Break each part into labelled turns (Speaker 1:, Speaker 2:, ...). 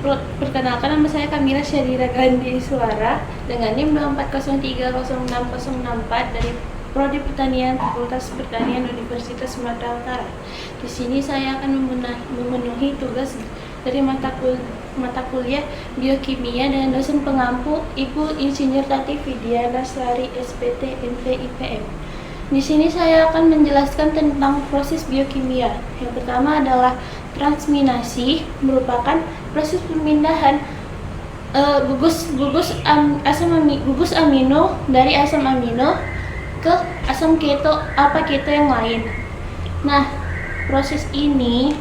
Speaker 1: Perkenalkan, nama saya Kamila Syadira Gandhi Suara dengan NIM 240306064 dari Prodi Pertanian Fakultas Pertanian Universitas Sumatera Utara. Di sini saya akan memenuhi tugas dari mata kuliah biokimia dengan dosen pengampu Ibu Insinyur Tati Vidya Nasari SPT MT IPM. Di sini saya akan menjelaskan tentang proses biokimia. Yang pertama adalah transminasi, merupakan proses pemindahan gugus amino dari asam amino ke asam keto alfa keto yang lain. Nah, proses ini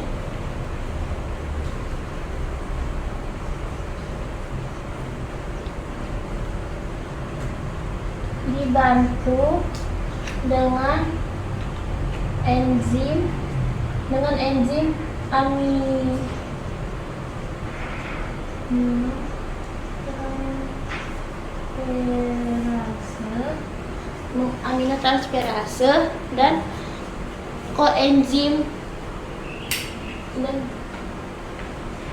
Speaker 1: dibantu dengan enzim aminotransferase dan koenzim dan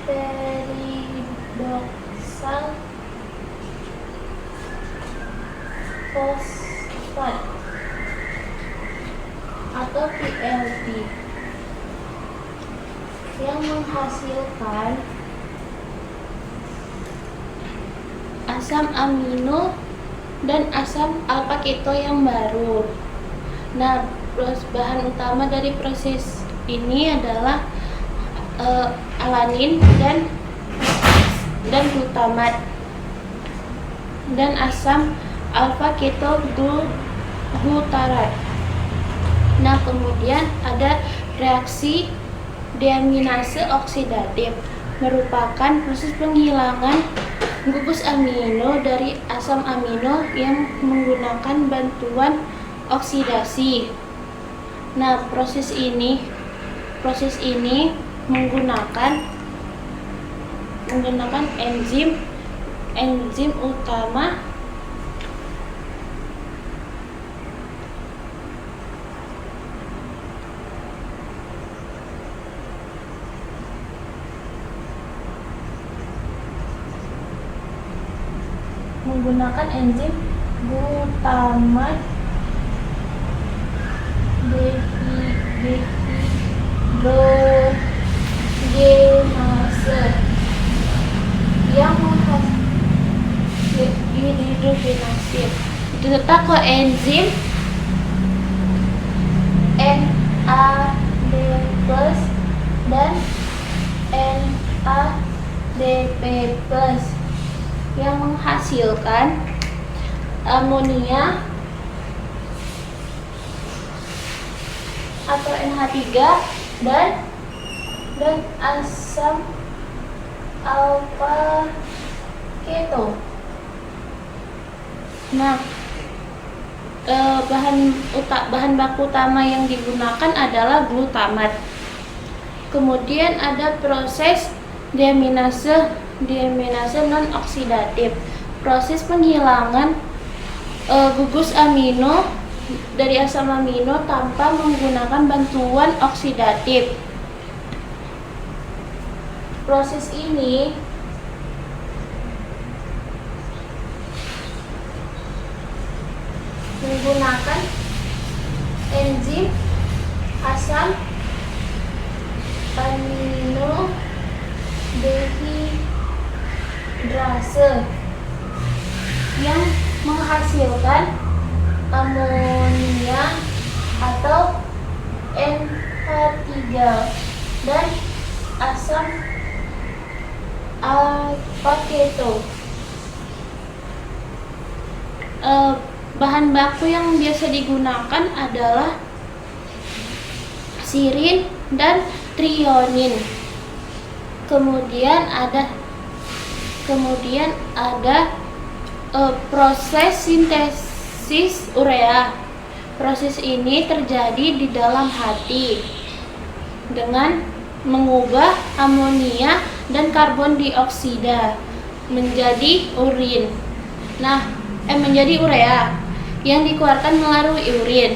Speaker 1: peridoksal fosfat atau PLP yang menghasilkan asam amino dan asam alfa keto yang baru. Nah, bahan utama dari proses ini adalah alanin dan glutamat dan asam alfa keto glutarat. Nah, kemudian ada reaksi deaminase oksidatif, merupakan proses penghilangan gugus amino dari asam amino yang menggunakan bantuan oksidasi. Nah, proses ini menggunakan enzim utama glutamat dehidrogenase yang dihidrogenase serta koenzim NAD+ dan NADP+ yang menghasilkan amonia atau NH3 dan asam alfa keto. Nah, bahan baku utama yang digunakan adalah glutamat. Kemudian ada proses deaminase non oksidatif, proses penghilangan gugus amino dari asam amino tanpa menggunakan bantuan oksidatif. Proses ini menggunakan enzim asam amino dehidrase yang menghasilkan amonia atau NH3 dan asam alfa keto. Bahan baku yang biasa digunakan adalah sirin dan trionin. Kemudian ada proses sintesis urea. Proses ini terjadi di dalam hati dengan mengubah amonia dan karbon dioksida menjadi menjadi urea yang dikeluarkan melalui urin.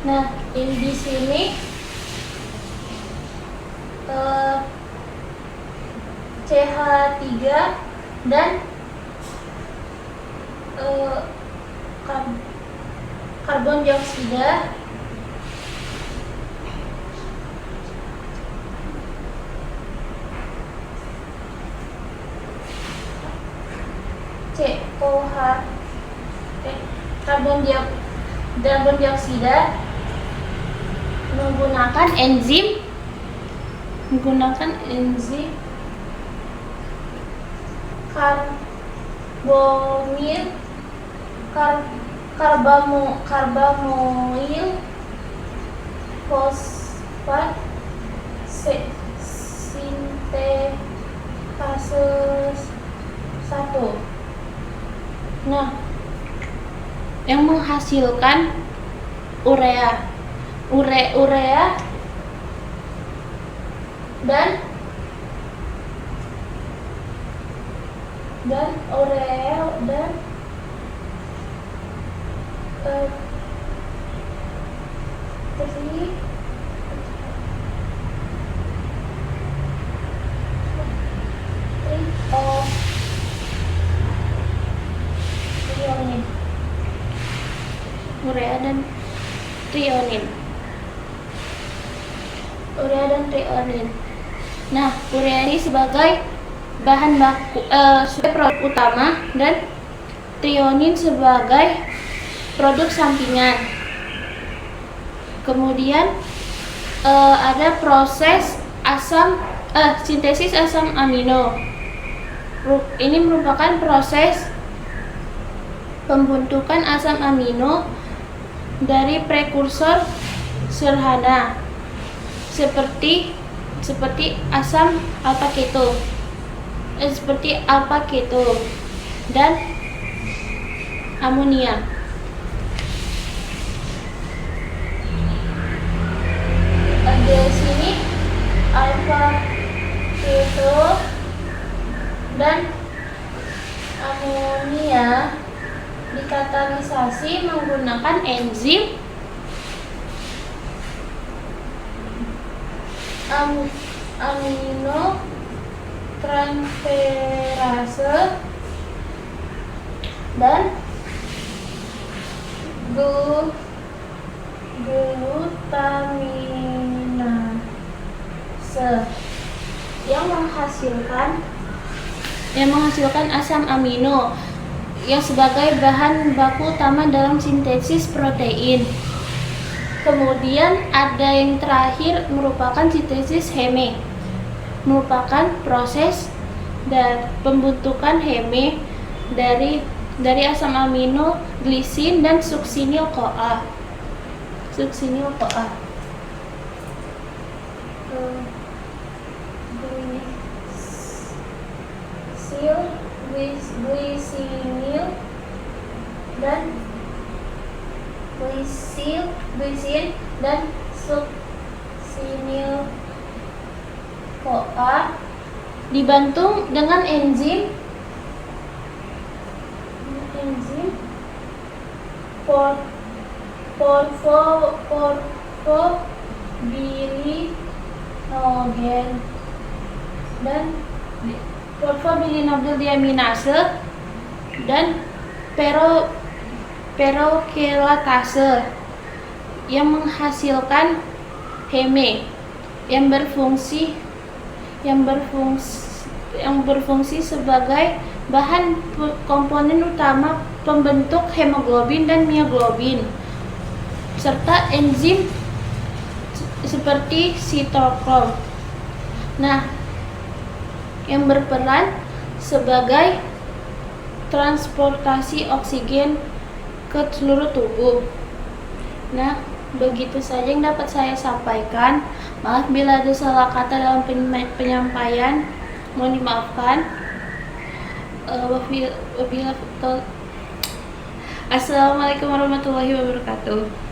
Speaker 1: Nah, ini di sini CH3 dan karbon dioksida COH karbon dioksida menggunakan enzim karbamoil fosfat sintase 1. Nah, yang menghasilkan urea dan urea dan trionin. Nah, urea ini sebagai bahan baku sebagai produk utama dan trionin sebagai produk sampingan. Kemudian ada proses sintesis asam amino. Ini merupakan proses pembentukan asam amino dari prekursor sederhana seperti asam alfa keto dan amonia. Di sini alfa keto dan amonia dikatalisasi menggunakan enzim amino transferase dan glutaminase yang menghasilkan asam amino yang sebagai bahan baku utama dalam sintesis protein. Kemudian ada yang terakhir merupakan sintesis heme, merupakan proses dan pembentukan heme dari asam amino glisin dan suksinil CoA. Glisinil dan suksinil CoA dibantu dengan enzim porfobilinogen dan porfobilinoglyl diaminase dan perokelatase yang menghasilkan heme yang berfungsi sebagai bahan komponen utama pembentuk hemoglobin dan mioglobin serta enzim seperti sitokrom. Nah, yang berperan sebagai transportasi oksigen ke seluruh tubuh. Nah, begitu saja yang dapat saya sampaikan. Maaf bila ada salah kata dalam penyampaian, mohon dimaafkan. Assalamualaikum warahmatullahi wabarakatuh.